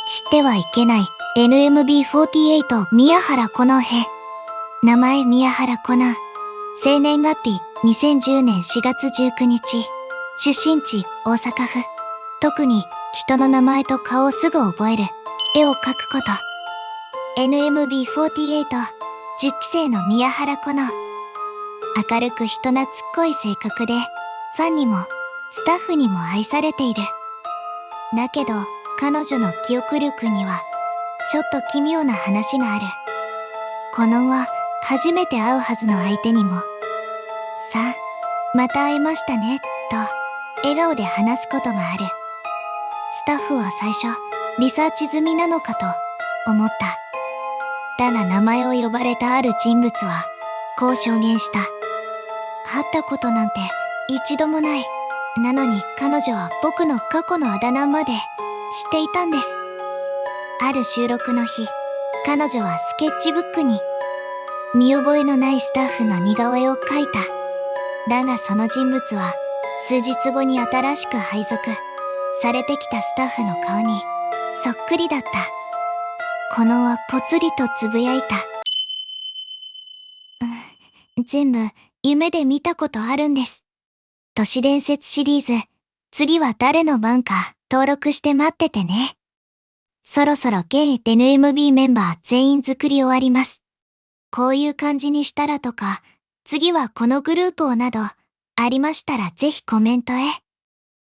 ってはいけない NMB48 宮原コナン編。名前宮原コナン。生年月日2010年4月19日。出身地大阪府。特に人の名前と顔をすぐ覚える。絵を描くこと。NMB48 10期生の宮原コナン。明るく人懐っこい性格で、ファンにもスタッフにも愛されている。だけど彼女の記憶力にはちょっと奇妙な話がある。コナンは初めて会うはずの相手にも、さあ、また会えましたね、と笑顔で話すことがある。スタッフは最初、リサーチ済みなのかと思った。だが名前を呼ばれたある人物は、こう証言した。会ったことなんて一度もない。なのに彼女は僕の過去のあだ名まで知っていたんです。ある収録の日、彼女はスケッチブックに見覚えのないスタッフの似顔絵を描いた。だがその人物は数日後に新しく配属されてきたスタッフの顔にそっくりだった。コナンはぽつりとつぶやいた。全部夢で見たことあるんです。都市伝説シリーズ、次は誰の番か登録して待っててね。そろそろ現 NMB メンバー全員作り終わります。こういう感じにしたらとか、次はこのグループをなど、ありましたらぜひコメントへ。